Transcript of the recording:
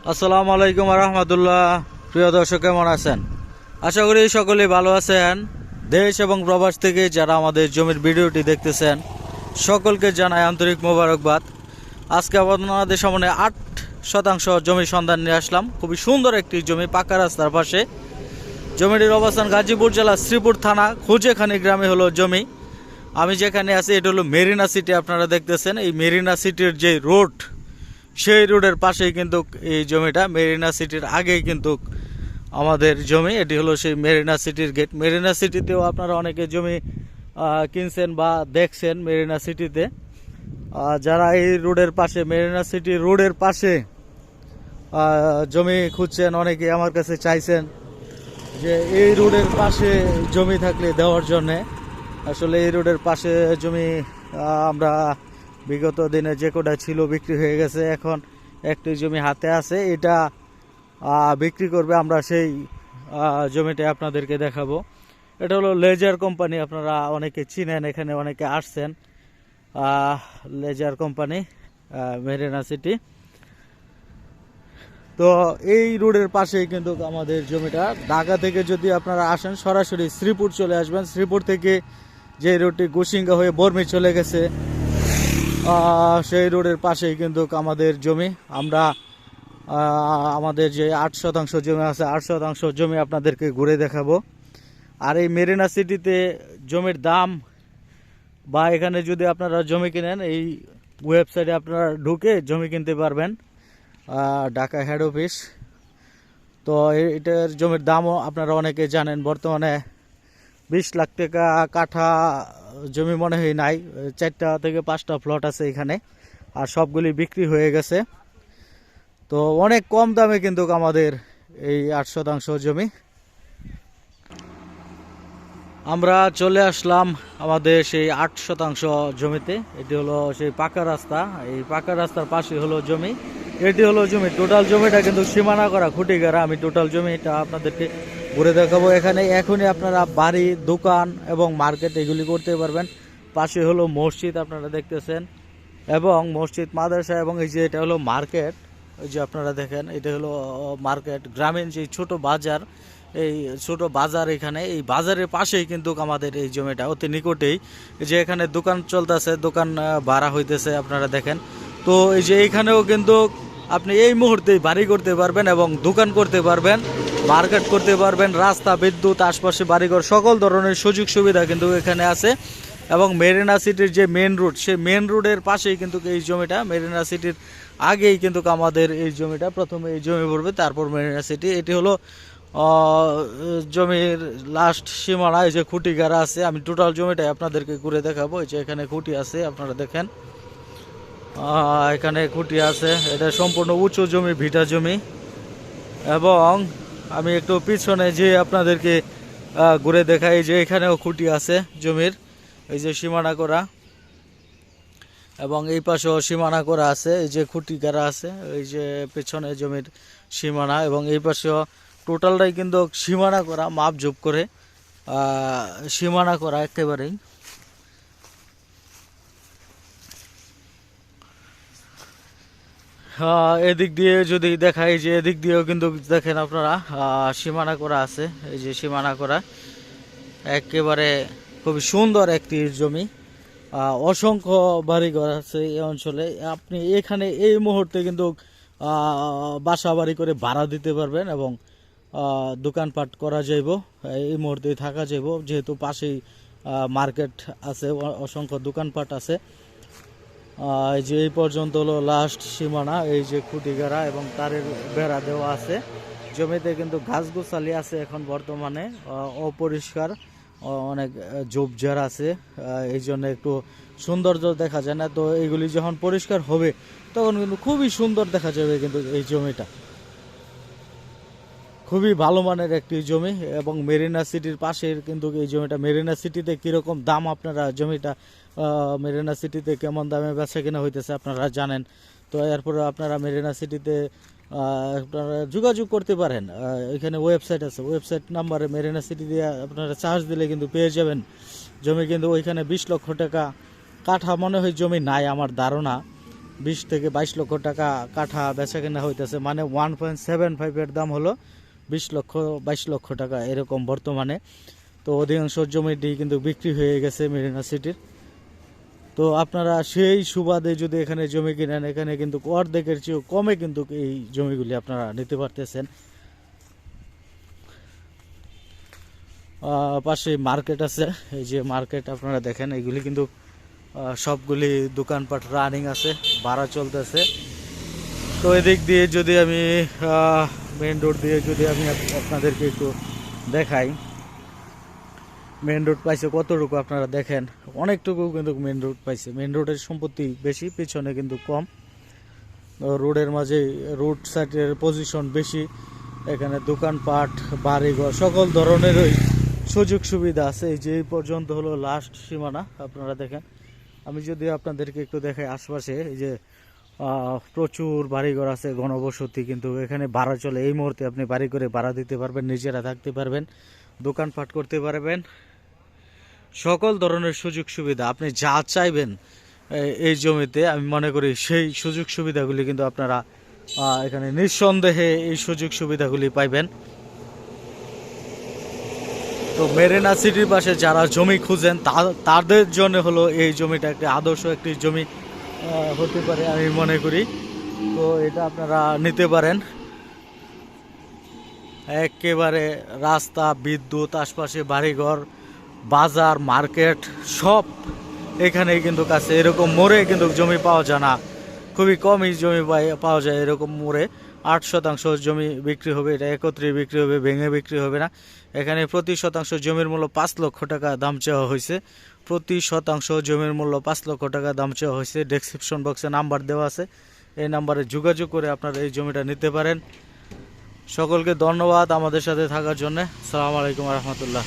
আসসালামু আলাইকুম রহমতুল্লাহ। প্রিয় দর্শক, কেমন আছেন? আশা করি সকলেই ভালো আছেন। দেশ এবং প্রবাস থেকে যারা আমাদের জমির ভিডিওটি দেখতেছেন সকলকে জানাই আন্তরিক মোবারকবাদ। আজকে আপনাদের সামনে 8% জমির সন্ধান নিয়ে আসলাম। খুবই সুন্দর একটি জমি, পাকা রাস্তার পাশে। জমিটির অবস্থান গাজীপুর জেলা শ্রীপুর থানা খুঁজেখানি গ্রামে হলো জমি। আমি যেখানে আছি এটা হলো মেরিনা সিটি। আপনারা দেখতেছেন এই মেরিনা সিটির যে রোড, সেই রোডের পাশেই কিন্তু এই জমিটা। মেরিনা সিটির আগেই কিন্তু আমাদের জমি। এটি হলো সেই মেরিনা সিটির গেট। মেরিনা সিটিতেও আপনারা অনেকে জমি কিনছেন বা দেখছেন। মেরিনা সিটিতে যারা এই রোডের পাশে, মেরিনা সিটি রোডের পাশে জমি খুঁজছেন, অনেকে আমার কাছে চাইছেন যে এই রোডের পাশে জমি থাকলে দেওয়ার জন্যে। আসলে এই রোডের পাশে জমি আমরা বিগত দিনে যে কোটা ছিল বিক্রি হয়ে গেছে। এখন একটি জমি হাতে আছে, এটা বিক্রি করবে। আমরা সেই জমিটা আপনাদেরকে দেখাবো। এটা হলো লেজার কোম্পানি, আপনারা অনেকে চিনেন, এখানে অনেকে আসছেন। Laser company, Marina city. তো এই রোডের পাশেই কিন্তু আমাদের জমিটা। ঢাকা থেকে যদি আপনারা আসেন সরাসরি শ্রীপুর চলে আসবেন। শ্রীপুর থেকে যে রোডটি গোসিঙ্গা হয়ে বর্মি চলে গেছে, সেই রোডের পাশেই কিন্তু আমাদের জমি। আমরা আমাদের যে 8% জমি আছে, 8% জমি আপনাদেরকে ঘুরে দেখাবো। আর এই মেরিনা সিটিতে জমির দাম বা এখানে যদি আপনারা জমি কিনেন, এই ওয়েবসাইটে আপনারা ঢুকে জমি কিনতে পারবেন। Dhaka head office. তো এটার জমির দামও আপনারা অনেকে জানেন। বর্তমানে 20 লাখ টাকা কাঠা জমি মনে হয় নাই। 4টা থেকে 5টা প্লট আছে এখানে, আর সবগুলি বিক্রি হয়ে গেছে। তো অনেক কম দামে কিন্তু আমাদের এই 8% জমি। আমরা চলে আসলাম আমাদের সেই 8% জমিতে। এটি হলো সেই পাকা রাস্তা। এই পাকা রাস্তার পাশে হলো জমি। এটি হলো জমি। টোটাল জমিটা কিন্তু সীমানা করা, খুঁটি গাড়া। আমি টোটাল জমিটা আপনাদেরকে ঘুরে দেখাবো। এখানে এখনই আপনারা বাড়ি, দোকান এবং মার্কেট এগুলি করতে পারবেন। পাশে হলো মসজিদ, আপনারা দেখতেছেন, এবং মসজিদ, মাদ্রাসা, এবং এই যে এটা হলো মার্কেট। ওই যে আপনারা দেখেন, এটা হলো মার্কেট। গ্রামীণ যে ছোট বাজার, এই ছোট বাজার, এখানে এই বাজারের পাশেই কিন্তু আমাদের এই জমিটা, অতি নিকটেই। যে এখানে দোকান চলতেছে, দোকান ভাড়া হইতেছে, আপনারা দেখেন। তো এই যে এইখানেও কিন্তু আপনি এই মুহূর্তেই বাড়ি করতে পারবেন এবং দোকান করতে পারবেন, মার্কেট করতে পারবেন। রাস্তা, বিদ্যুৎ, আশপাশে বাড়িঘর, সকল ধরনের সুযোগ সুবিধা কিন্তু এখানে আছে। এবং মেরিনা সিটির যে মেন রোড, সেই মেন রোডের পাশেই কিন্তু এই জমিটা। মেরিনা সিটির আগেই কিন্তু আমাদের এই জমিটা। প্রথমে এই জমি পড়বে, তারপর মেরিনা সিটি। এটি হলো জমির লাস্ট সীমানা। এই যে খুঁটি গাড়া আছে, আমি টোটাল জমিটাই আপনাদেরকে ঘুরে দেখাবো। এই যে এখানে খুঁটি আছে, আপনারা দেখেন, এখানে খুঁটি আছে। এটা সম্পূর্ণ উঁচু জমি, ভিটা জমি। এবং আমি একটু পিছনে যে আপনাদেরকে ঘুরে দেখাই, যে এখানেও খুঁটি আছে জমির, এই যে সীমানা করা, এবং এই পাশেও সীমানা করা আছে। এই যে খুঁটি গাড়া আছে, এই যে পেছনে জমির সীমানা, এবং এই পাশেও টোটালটাই কিন্তু সীমানা করা, মাপ ঝোপ করে সীমানা করা একেবারেই। এদিক দিয়ে যদি দেখাই, যে এদিক দিয়েও কিন্তু দেখেন আপনারা সীমানা করা আছে। এই যে সীমানা করা একেবারে খুবই সুন্দর একটি জমি। অসংখ্য বাড়িঘর আছে এই অঞ্চলে। আপনি এখানে এই মুহূর্তে কিন্তু বাসা বাড়ি করে ভাড়া দিতে পারবেন, এবং দোকানপাট করা যাইব, এই মুহূর্তে থাকা যাইব, যেহেতু পাশেই মার্কেট আছে, অসংখ্য দোকানপাট আছে। এই যে এই পর্যন্ত হলো লাস্ট সীমানা। এই যে খুঁটি গাড়া এবং তারের বেড়া দেওয়া আছে। জমিতে কিন্তু গাছগুছালি আছে এখন বর্তমানে, অপরিষ্কার, অনেক ঝোপঝাড় আছে। এই জন্য একটু সৌন্দর্য দেখা যায় না। তো এইগুলি যখন পরিষ্কার হবে তখন কিন্তু খুবই সুন্দর দেখা যাবে কিন্তু এই জমিটা। খুবই ভালো মানের একটি জমি, এবং মেরিনা সিটির পাশের কিন্তু এই জমিটা। মেরিনা সিটিতে কীরকম দাম, আপনারা জমিটা মেরিনা সিটিতে কেমন দামে বেচা কিনা হইতেছে আপনারা জানেন। তো এরপরে আপনারা মেরিনা সিটিতে আপনারা যোগাযোগ করতে পারেন। এখানে ওয়েবসাইট আছে, ওয়েবসাইট নাম্বারে মেরিনা সিটি দিয়ে আপনারা চার্জ দিলে কিন্তু পেয়ে যাবেন জমি। কিন্তু ওইখানে 20 লক্ষ টাকা কাঠা মনে হয় জমি নাই আমার ধারণা। 20 থেকে 22 লক্ষ টাকা কাঠা বেচা কেনা হইতেছে, মানে 1.75 এর দাম হলো 20 লক্ষ 22 লক্ষ টাকা এরকম বর্তমানে। তো অধিকাংশ জমিটি কিন্তু বিক্রি হয়ে গেছে মেরিনা সিটির। তো আপনারা সেই সুবাদে যদি এখানে জমি কিনেন, এখানে কিন্তু অর্ধেকের চেয়েও কমে কিন্তু এই জমিগুলি আপনারা নিতে পারতেছেন। পাশে মার্কেট আছে, এই যে মার্কেট আপনারা দেখেন, এগুলি কিন্তু সবগুলি দোকানপাট রানিং আছে, ভাড়া চলতেছে। তো এদিক দিয়ে যদি আমি মেন রোড দিয়ে যদি আমি আপনাদেরকে একটু দেখাই, মেন রোড পাইছে কতটুকু আপনারা দেখেন, অনেকটুকু কিন্তু মেন রোড পাইছে। মেন রোডের সম্পত্তি বেশি, পিছনে কিন্তু কম। রোডের মাঝে রোড সাইডের পজিশন বেশি, এখানে দোকানপাট বাড়িঘর সকল ধরনেরই সুযোগ সুবিধা আছে। এই যে এই পর্যন্ত হলো লাস্ট সীমানা, আপনারা দেখেন। আমি যদি আপনাদেরকে একটু দেখাই আশপাশে, এই যে প্রচুর বাড়িঘর আছে, ঘনবসতি, কিন্তু এখানে ভাড়া চলে। এই মুহূর্তে আপনি বাড়ি করে ভাড়া দিতে পারবেন, নিজেরা থাকতে পারবেন, দোকানপাট করতে পারবেন, সকল ধরনের সুযোগ সুবিধা আপনি যা চাইবেন এই জমিতে, আমি মনে করি সেই সুযোগ সুবিধাগুলি কিন্তু আপনারা এখানে নিঃসন্দেহে এই সুযোগ সুবিধাগুলি পাইবেন। তো মেরিনা সিটির পাশে যারা জমি খুঁজেন তাদের জন্য হলো এই জমিটা একটি আদর্শ একটি জমি হতে পারে আমি মনে করি। তো এটা আপনারা নিতে পারেন। একেবারে রাস্তা, বিদ্যুৎ, আশপাশে বাড়িঘর, বাজার, মার্কেট সব এখানেই কিন্তু কাছে। এরকম মোড়ে কিন্তু জমি পাওয়া যায় না, খুবই কমই জমি পাওয়া যায় এরকম মোড়ে। 8% জমি বিক্রি হবে, এটা একত্রে বিক্রি হবে, ভেঙে বিক্রি হবে না। এখানে প্রতি শতাংশ জমির মূল্য 5 লক্ষ টাকা দাম চাওয়া হয়েছে। প্রতি শতাংশ জমির মূল্য 5 লক্ষ টাকা দাম চাওয়া হয়েছে। ডেসক্রিপশন বক্সে নাম্বার দেওয়া আছে, এই নাম্বারে যোগাযোগ করে আপনারা এই জমিটা নিতে পারেন। সকলকে ধন্যবাদ আমাদের সাথে থাকার জন্য। আসসালামু আলাইকুম রহমতুল্লাহ।